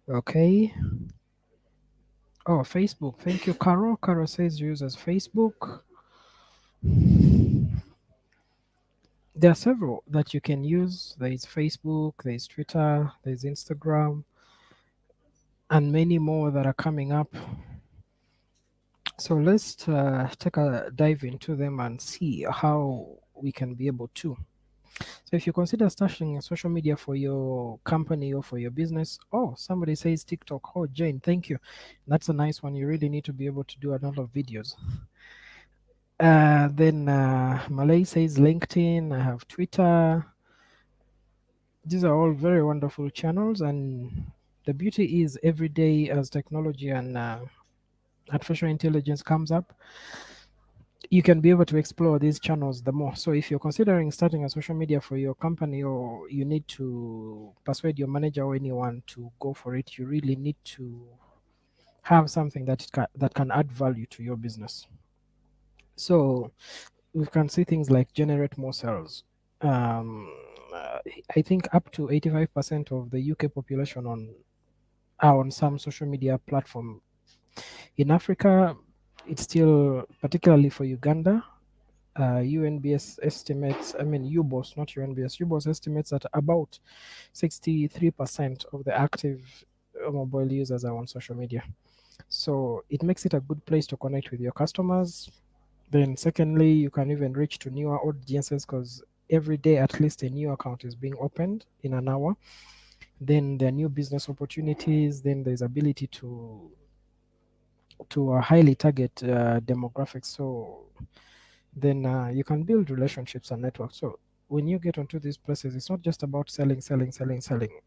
Okay. Oh, Facebook. Thank you, Carol. Carol says you uses Facebook. There are several that you can use. There is Facebook, there is Twitter, there is Instagram, and many more that are coming up. So let's take a dive into them and see how we can be able to. So if you consider starting social media for your company or for your business, oh, somebody says TikTok. Oh, Jane, thank you. That's a nice one. You really need to be able to do a lot of videos. Then Malay says LinkedIn. I have Twitter. These are all very wonderful channels, and the beauty is every day as technology and artificial intelligence comes up, you can be able to explore these channels the more. So if you're considering starting a social media for your company, or you need to persuade your manager or anyone to go for it, you really need to have something that can add value to your business. So we can see things like generate more sales. um, uh, I think up to 85% of the UK population are on some social media platform. In Africa, it's still, particularly for Uganda, UNBS estimates, I mean UBOS, not UNBS, UBOS estimates that about 63% of the active mobile users are on social media. So it makes it a good place to connect with your customers. Then, secondly, you can even reach to newer audiences because every day at least a new account is being opened in an hour. Then there are new business opportunities. Then there's ability to highly target demographics. So then you can build relationships and networks. So when you get onto these places, it's not just about selling.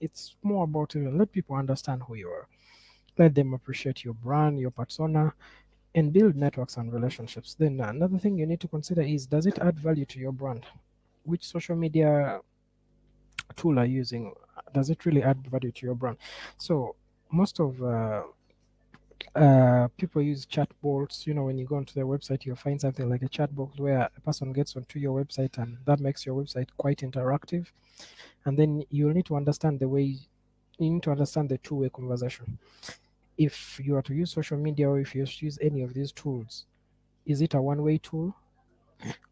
It's more about let people understand who you are. Let them appreciate your brand, your persona, and build networks and relationships. Then another thing you need to consider is, does it add value to your brand? Which social media tool are you using? Does it really add value to your brand? So most of people use chatbots. When you go onto their website, you'll find something like a chatbot where a person gets onto your website, and that makes your website quite interactive. And then you'll need to understand you need to understand the two-way conversation. If you are to use social media, or if you use any of these tools, is it a one-way tool,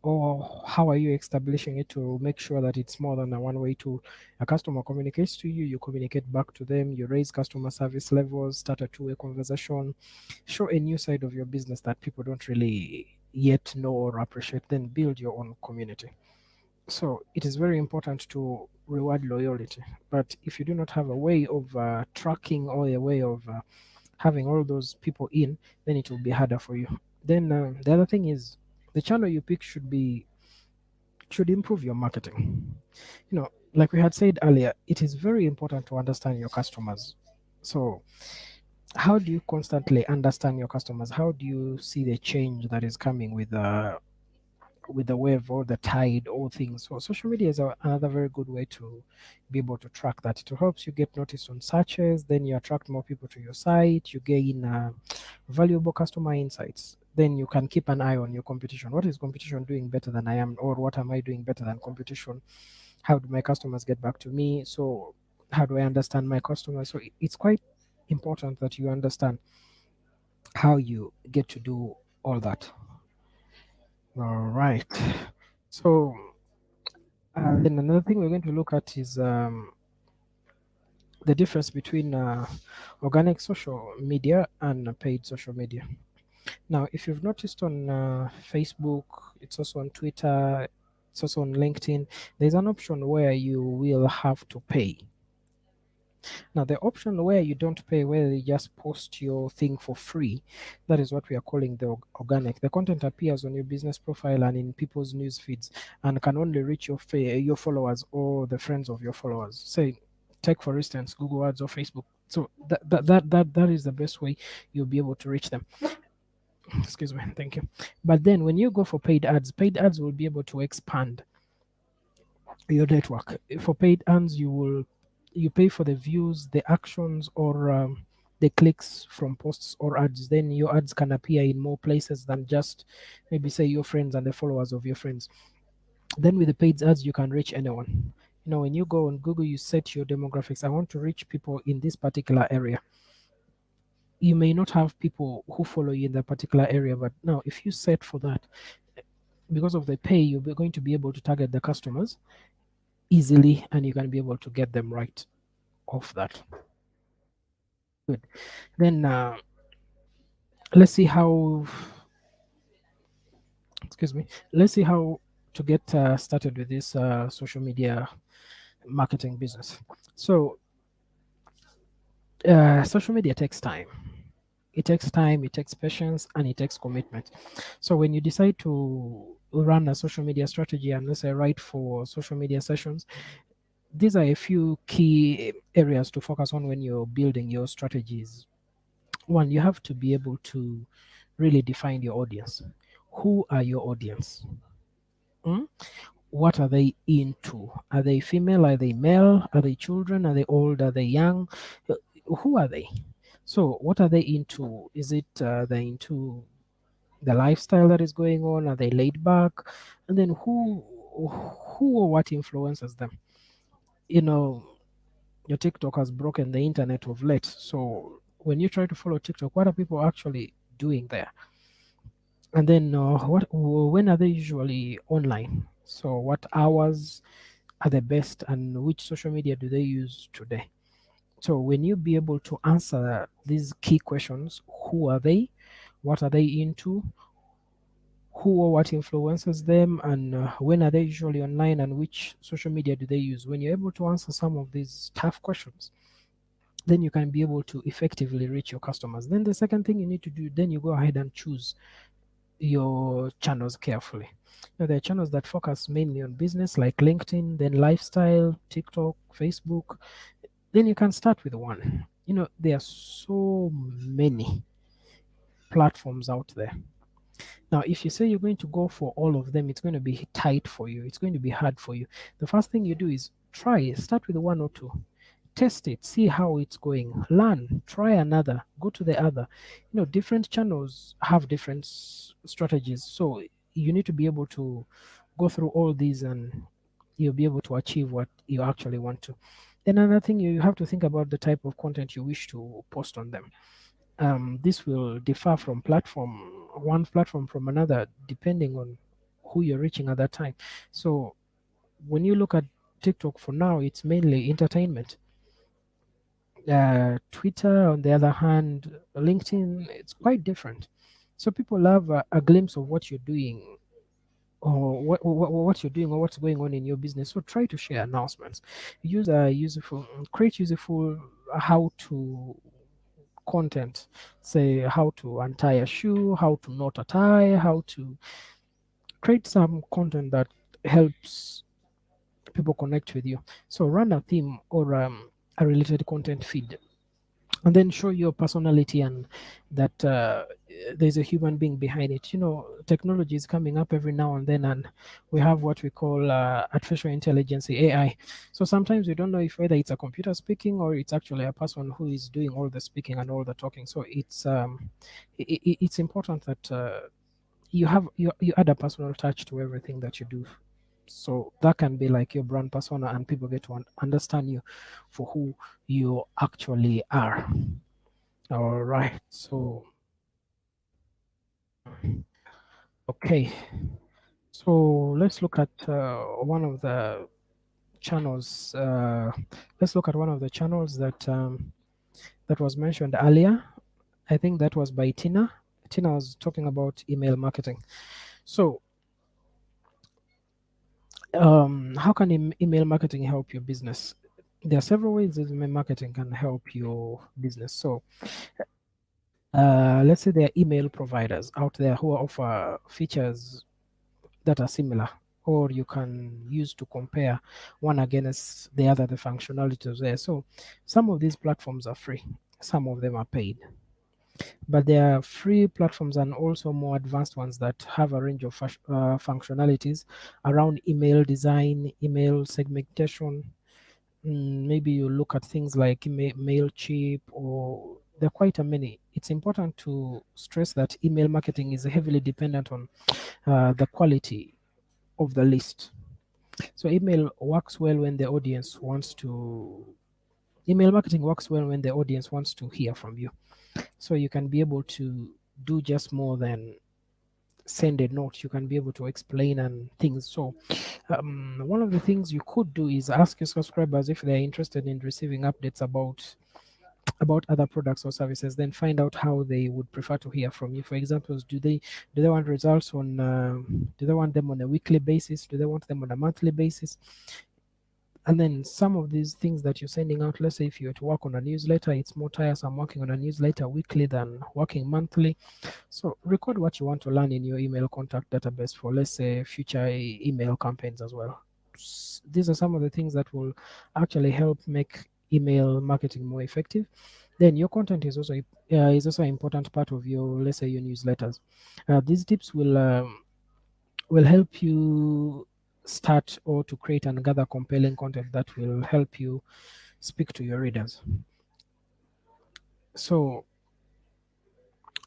or how are you establishing it to make sure that it's more than a one-way tool? A customer communicates to you, you communicate back to them, you raise customer service levels, start a two-way conversation, show a new side of your business that people don't really yet know or appreciate, then build your own community. So it is very important to reward loyalty. But if you do not have a way of tracking, or a way of having all those people in, then it will be harder for you. Then the other thing is, the channel you pick should improve your marketing. Like we had said earlier, it is very important to understand your customers. So how do you constantly understand your customers? How do you see the change that is coming with the wave or the tide, all things? So social media is another very good way to be able to track that. It helps you get noticed on searches, then you attract more people to your site, you gain valuable customer insights. Then you can keep an eye on your competition. What is competition doing better than I am, or what am I doing better than competition? How do my customers get back to me? So how do I understand my customers? So it's quite important that you understand how you get to do all that. All right. So then another thing we're going to look at is the difference between organic social media and paid social media. Now, if you've noticed on Facebook, it's also on Twitter, it's also on LinkedIn, there's an option where you will have to pay. Now, the option where you don't pay, where you just post your thing for free, that is what we are calling the organic. The content appears on your business profile and in people's news feeds, and can only reach your followers or the friends of your followers. Say, take for instance Google Ads or Facebook. So that is the best way you'll be able to reach them. Excuse me, thank you. But then when you go for paid ads will be able to expand your network. For paid ads, you pay for the views, the actions, or the clicks from posts or ads. Then your ads can appear in more places than just maybe say your friends and the followers of your friends. Then with the paid ads, you can reach anyone. When you go on Google, you set your demographics. I want to reach people in this particular area. You may not have people who follow you in that particular area, but now if you set for that, because of the pay, you're going to be able to target the customers easily, and you can be able to get them right off that. Good. Then let's see how. Excuse me. Let's see how to get started with this social media marketing business. So social media takes time. It takes time, it takes patience, and it takes commitment. So when you decide to run a social media strategy, and let's say write for social media sessions, these are a few key areas to focus on when you're building your strategies. One, you have to be able to really define your audience. Who are your audience? Hmm? What are they into? Are they female? Are they male? Are they children? Are they old? Are they young? Who are they? So, what are they into? Is it they're into the lifestyle that is going on? Are they laid back? And then who or what influences them? You know, your TikTok has broken the internet of late. So when you try to follow TikTok, what are people actually doing there? And then when are they usually online? So what hours are the best, and which social media do they use today? So when you be able to answer these key questions, who are they? What are they into? Who or what influences them, and when are they usually online, and which social media do they use? When you're able to answer some of these tough questions, then you can be able to effectively reach your customers. Then the second thing you need to do, then you go ahead and choose your channels carefully. There are channels that focus mainly on business, like LinkedIn, then lifestyle, TikTok, Facebook. Then you can start with one. There are so many platforms out there. Now, if you say you're going to go for all of them, it's going to be tight for you. It's going to be hard for you. The first thing you do is start with one or two, test it, see how it's going, learn, try another, go to the other. Different channels have different strategies. So you need to be able to go through all these and you'll be able to achieve what you actually want to. Then another thing, you have to think about the type of content you wish to post on them. This will differ from one platform from another, depending on who you're reaching at that time. So when you look at TikTok for now, it's mainly entertainment. Twitter, on the other hand, LinkedIn, it's quite different. So people have a glimpse of what you're doing, or what you're doing, or what's going on in your business. So try to share announcements. Create useful how to content. Say how to untie a shoe, how to knot a tie, how to create some content that helps people connect with you. So run a theme or a related content feed, and then show your personality and that there's a human being behind it. Technology is coming up every now and then, and we have what we call artificial intelligence, AI. So sometimes we don't know if whether it's a computer speaking or it's actually a person who is doing all the speaking and all the talking. So it's important that you add a personal touch to everything that you do. So that can be like your brand persona, and people get to understand you for who you actually are. All right. So, okay. So let's look at one of the channels. Let's look at one of the channels that was mentioned earlier. I think that was by Tina. Tina was talking about email marketing. So, how can email marketing help your business? There are several ways that email marketing can help your business. So, let's say there are email providers out there who offer features that are similar, or you can use to compare one against the other, the functionalities there. So some of these platforms are free, some of them are paid, but there are free platforms and also more advanced ones that have a range of functionalities around email design, email segmentation. Maybe you look at things like Mailchimp, or there are quite a many. It's important to stress that email marketing is heavily dependent on the quality of the list. So email marketing works well when the audience wants to hear from you. So you can be able to do just more than send a note. You can be able to explain and things. So one of the things you could do is ask your subscribers if they're interested in receiving updates about other products or services. Then find out how they would prefer to hear from you. For example, do they want results on do they want them on a weekly basis, do they want them on a monthly basis? And then some of these things that you're sending out, let's say if you're to work on a newsletter, it's more tiresome working on a newsletter weekly than working monthly. So record what you want to learn in your email contact database for, let's say, future email campaigns as well. These are some of the things that will actually help make email marketing more effective. Then your content is also an important part of your, let's say, your newsletters. These tips will help you start or to create and gather compelling content that will help you speak to your readers. So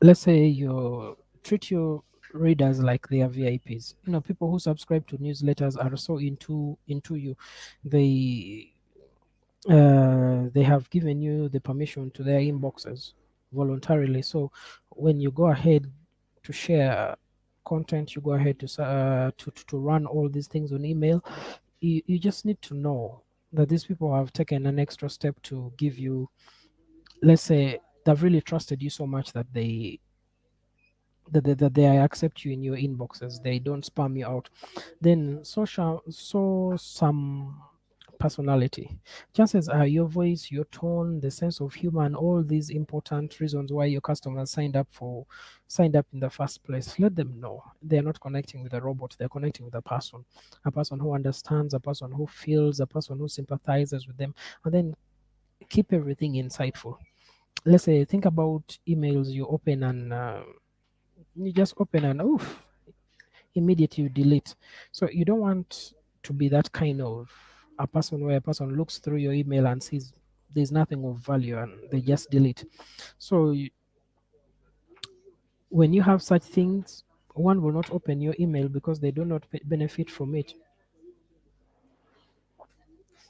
let's say you treat your readers like they are VIPs. People who subscribe to newsletters are so into you. They they have given you the permission to their inboxes voluntarily. So when you go ahead to share content, you go ahead to run all these things on email. You just need to know that these people have taken an extra step to give you, let's say, they've really trusted you so much that they accept you in your inboxes. They don't spam you out. Then some personality. Chances are your voice, your tone, the sense of humor, and all these important reasons why your customers signed up in the first place. Let them know they're not connecting with a robot, they're connecting with a person who understands, a person who feels, a person who sympathizes with them. And then keep everything insightful. Let's say, think about emails you open and you just open and oof, immediately you delete. So you don't want to be that kind of a person where a person looks through your email and sees there's nothing of value and they just delete. So when you have such things, one will not open your email because they do not benefit from it.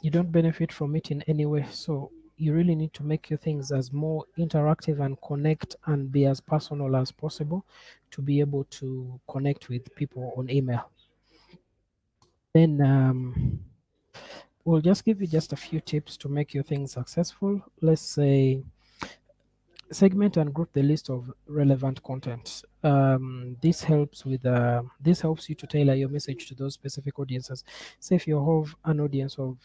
You don't benefit from it in any way. So you really need to make your things as more interactive and connect and be as personal as possible to be able to connect with people on email. Then we'll just give you just a few tips to make your things successful. Let's say, segment and group the list of relevant content. This helps you to tailor your message to those specific audiences. Say if you have an audience of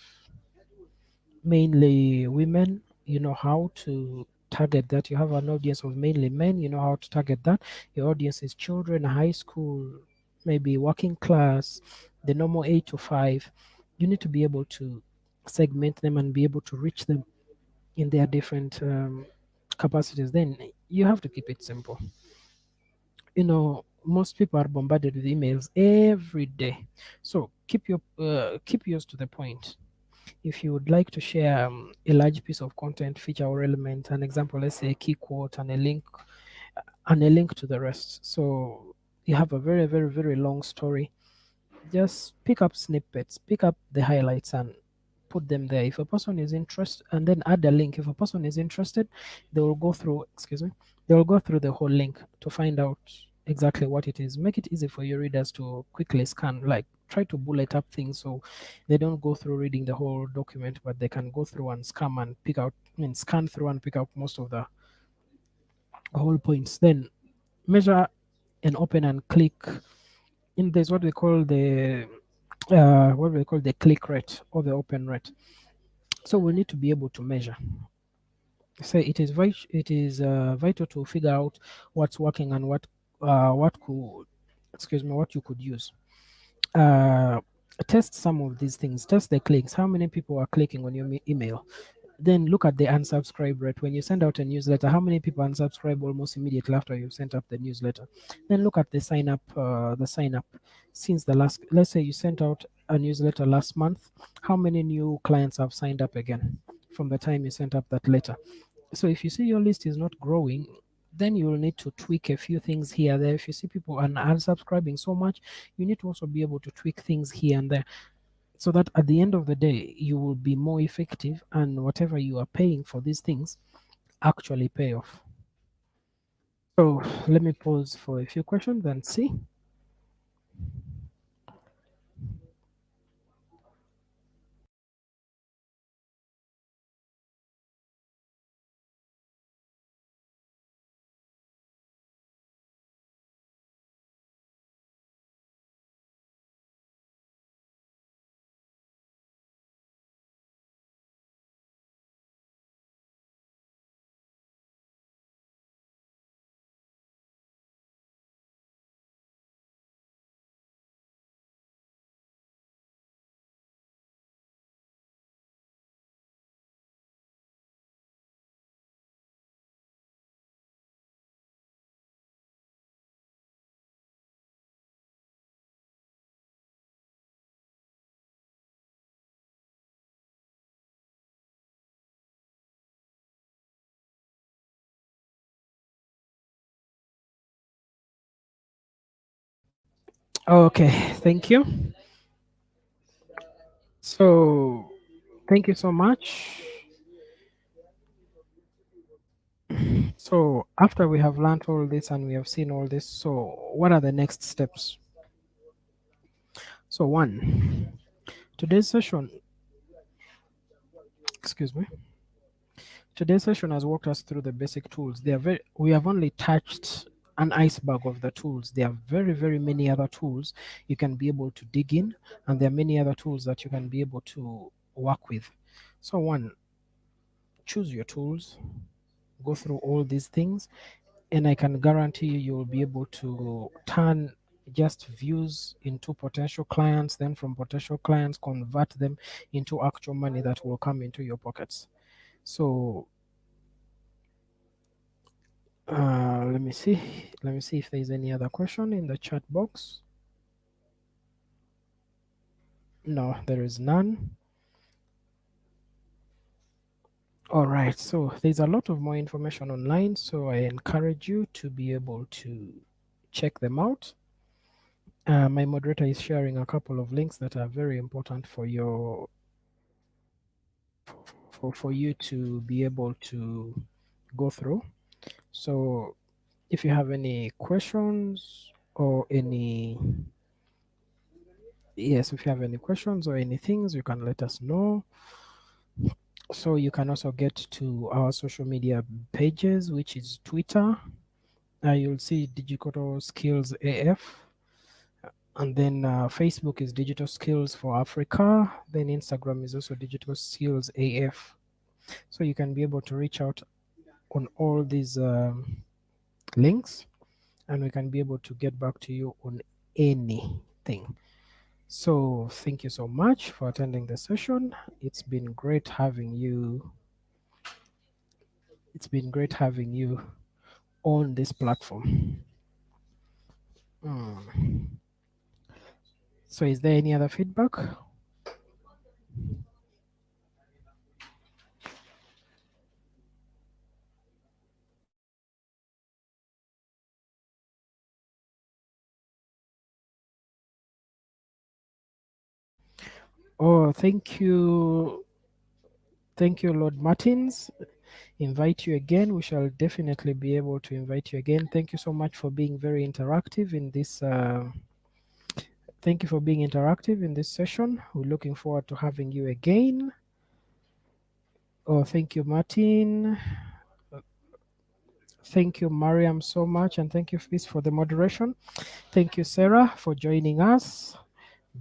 mainly women, you know how to target that. You have an audience of mainly men, you know how to target that. Your audience is children, high school, maybe working class, the normal 8 to 5. You need to be able to segment them and be able to reach them in their different capacities. Then you have to keep it simple. Most people are bombarded with emails every day, so keep yours to the point. If you would like to share a large piece of content, feature or element, an example, let's say a key quote and a link to the rest. So you have a very, very, very long story. Just pick up snippets, pick up the highlights and put them there. If a person is interested, and then add a link. If a person is interested, they will go through, excuse me, they will go through the whole link to find out exactly what it is. Make it easy for your readers to quickly scan, like try to bullet up things so they don't go through reading the whole document, but they can go through and scan through and pick up most of the whole points. Then measure and open and click. There's what we call the click rate or the open rate. So we need to be able to measure. So it is vital to figure out what's working and what could, excuse me, what you could use. Uh, Test some of these things. Test the clicks. How many people are clicking on your email? Then look at the unsubscribe rate. When you send out a newsletter, how many people unsubscribe almost immediately after you've sent up the newsletter? Then look at the sign up since the last. Let's say you sent out a newsletter last month. How many new clients have signed up again from the time you sent up that letter? So if you see your list is not growing, then you will need to tweak a few things here and there. If you see people are unsubscribing so much, you need to also be able to tweak things here and there so that at the end of the day you will be more effective and whatever you are paying for these things actually pay off. So let me pause for a few questions and see. Okay, thank you. So thank you so much. So after we have learned all this and we have seen all this, so what are the next steps? So one, today's session, excuse me, today's session has walked us through the basic tools. We have only touched an iceberg of the tools. There are very, very many other tools you can be able to dig in, and there are many other tools that you can be able to work with. So one, choose your tools, go through all these things, and I can guarantee you'll be able to turn just views into potential clients, then from potential clients convert them into actual money that will come into your pockets. So let me see if there's any other question in the chat box. No, there is none. All right, so there's a lot of more information online, so I encourage you to be able to check them out. My moderator is sharing a couple of links that are very important for your for you to be able to go through. So if you have any questions or any yes, if you have any questions or any things, you can let us know. So you can also get to our social media pages, which is Twitter. You'll see Digital Skills AF, and then Facebook is Digital Skills for Africa. Then Instagram is also Digital Skills AF. So you can be able to reach out on all these links, and we can be able to get back to you on anything. So thank you so much for attending the session. It's been great having you. It's been great having you on this platform. Mm. So is there any other feedback? Oh, thank you. Thank you, Lord Martins. Invite you again. We shall definitely be able to invite you again. Thank you so much for being very interactive in this. Thank you for being interactive in this session. We're looking forward to having you again. Oh, thank you, Martin. Thank you, Mariam, so much. And thank you, Fizz, for the moderation. Thank you, Sarah, for joining us.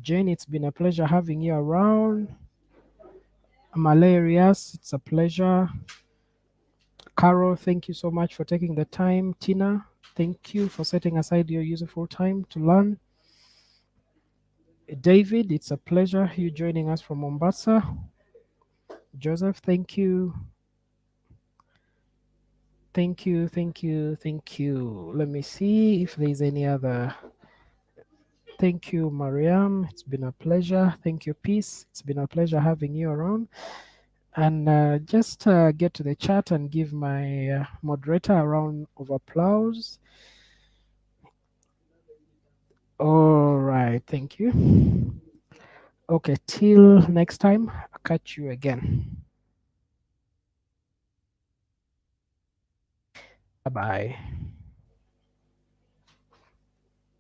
Jane, it's been a pleasure having you around. Malarias, it's a pleasure. Carol, thank you so much for taking the time. Tina, thank you for setting aside your useful time to learn. David, it's a pleasure you joining us from Mombasa. Joseph, thank you. Thank you, thank you, thank you. Let me see if there's any other. Thank you, Mariam. It's been a pleasure. Thank you, Peace. It's been a pleasure having you around. And just get to the chat and give my moderator a round of applause. All right, thank you. Okay, till next time, I'll catch you again. Bye bye.